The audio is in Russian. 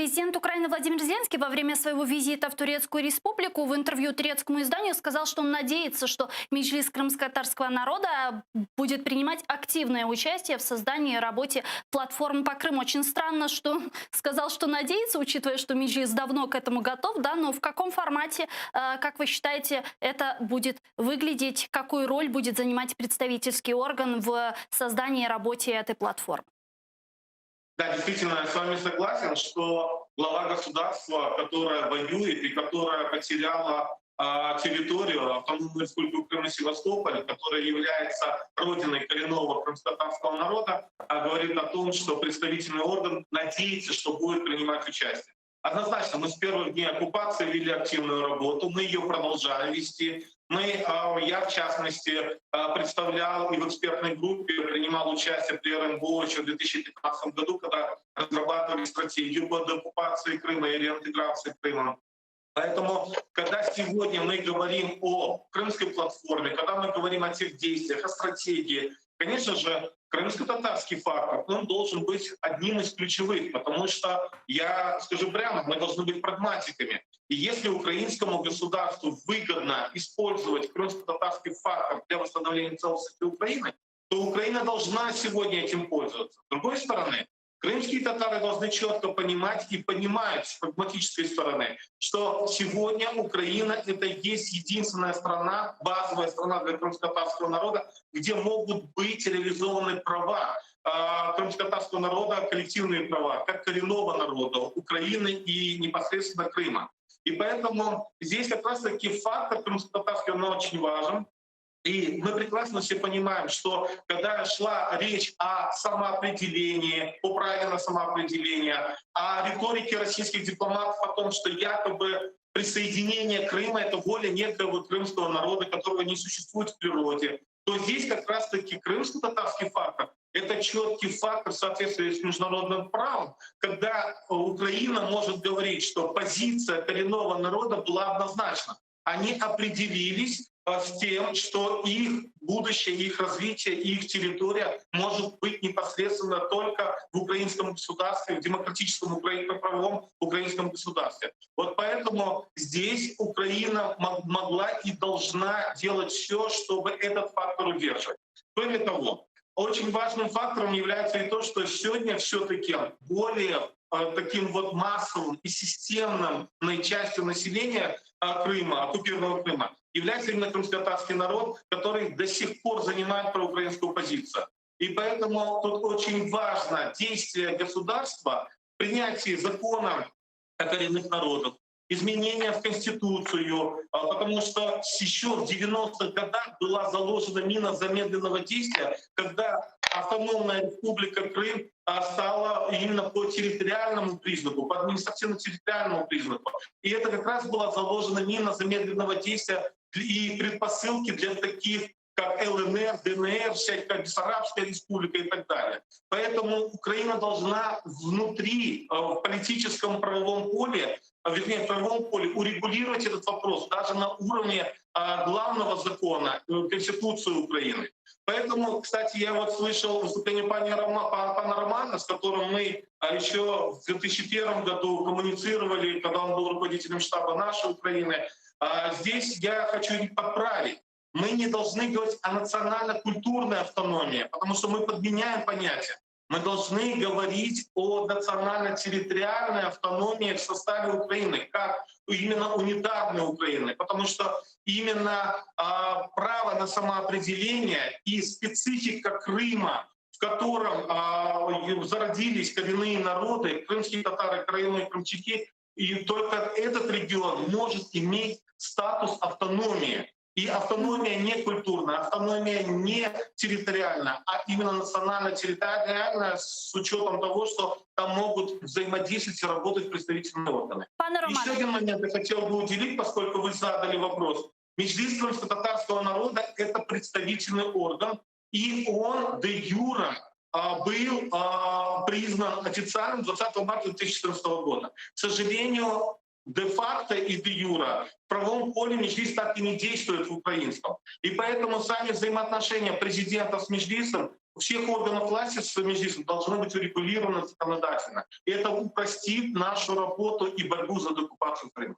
Президент Украины Владимир Зеленский во время своего визита в Турецкую Республику в интервью турецкому изданию сказал, что он надеется, что Меджлис крымско-татарского народа будет принимать активное участие в создании и работе платформ по Крыму. Очень странно, что сказал, что надеется, учитывая, что Меджлис давно к этому готов, да, но в каком формате, как вы считаете, это будет выглядеть, какую роль будет занимать представительский орган в создании и работе этой платформы? Да, действительно, я с вами согласен, что глава государства, которое воюет и которое потеряла территорию автономной республики Крым и Севастополь, которая является родиной коренного крымско-татарского народа, говорит о том, что представительный орган надеется, что будет принимать участие. Однозначно, мы с первых дней оккупации вели активную работу, мы ее продолжаем вести. Я, в частности, представлял и в экспертной группе принимал участие при РНБО еще в 2015 году, когда разрабатывали стратегию по деоккупации Крыма и реинтеграции Крыма. Поэтому, когда сегодня мы говорим о крымской платформе, когда мы говорим о тех действиях, о стратегии, конечно же, крымско-татарский фактор, он должен быть одним из ключевых, потому что, я скажу прямо, мы должны быть прагматиками. И если украинскому государству выгодно использовать крымско-татарский фактор для восстановления целостности Украины, то Украина должна сегодня этим пользоваться. С другой стороны, крымские татары должны четко понимать и понимают с прагматической стороны, что сегодня Украина — это и есть единственная страна, базовая страна для крымско-татарского народа, где могут быть реализованы права крымско-татарского народа, коллективные права, как коренного народа Украины и непосредственно Крыма. И поэтому здесь как раз-таки фактор крымско-татарского он очень важен. И мы прекрасно все понимаем, что когда шла речь о самоопределении, о праве на самоопределение, о риторике российских дипломатов о том, что якобы присоединение Крыма — это воля некого крымского народа, которого не существует в природе, то здесь как раз-таки крымско-татарский фактор — это четкий фактор в соответствии с международным правом, когда Украина может говорить, что позиция коренного народа была однозначна. Они определились с тем, что их будущее, их развитие, их территория может быть непосредственно только в украинском государстве, в демократическом правовом украинском государстве. Вот поэтому здесь Украина могла и должна делать все, чтобы этот фактор удерживать. Кроме того, очень важным фактором является и то, что сегодня все-таки более таким вот массовым и системным частью населения Крыма, оккупированного Крыма, является именно крымско-татарский народ, который до сих пор занимает проукраинскую позицию. И поэтому тут очень важно действие государства в принятии закона о коренных народах, изменения в Конституцию, потому что еще в 90-х годах была заложена мина замедленного действия, когда автономная республика Крым стала именно по территориальному признаку, по административно-территориальному признаку. И это как раз была заложена мина замедленного действия и предпосылки для таких, как ЛНР, ДНР, всякая Бессарабская республика и так далее. Поэтому Украина должна внутри, в политическом правовом поле, вернее, в правовом поле урегулировать этот вопрос даже на уровне главного закона, Конституции Украины. Поэтому, кстати, я вот слышал выступление пана Романа, с которым мы еще в 2001 году коммуницировали, когда он был руководителем штаба нашей Украины. Здесь я хочу поправить. Мы не должны говорить о национально-культурной автономии, потому что мы подменяем понятие. Мы должны говорить о национально-территориальной автономии в составе Украины, как именно унитарной Украины, потому что именно право на самоопределение и специфика Крыма, в котором зародились коренные народы, крымские татары, коренные крымчаки, и только этот регион может иметь статус автономии. И автономия не культурная, автономия не территориальная, а именно национально-территориальная с учетом того, что там могут взаимодействовать и работать представительные органы. Еще один момент я хотел бы уделить, поскольку вы задали вопрос. Меджлис крымско-татарского народа — это представительный орган, и он де юре был признан официальным 20 марта 2014 года. К сожалению, де-факто и де-юре в правовом поле Меджлис так и не действует в украинском. И поэтому сами взаимоотношения президента с Меджлисом у всех органов власти с Межлисом должно быть урегулировано законодательно. И это упростит нашу работу и борьбу за деоккупацию Крыма.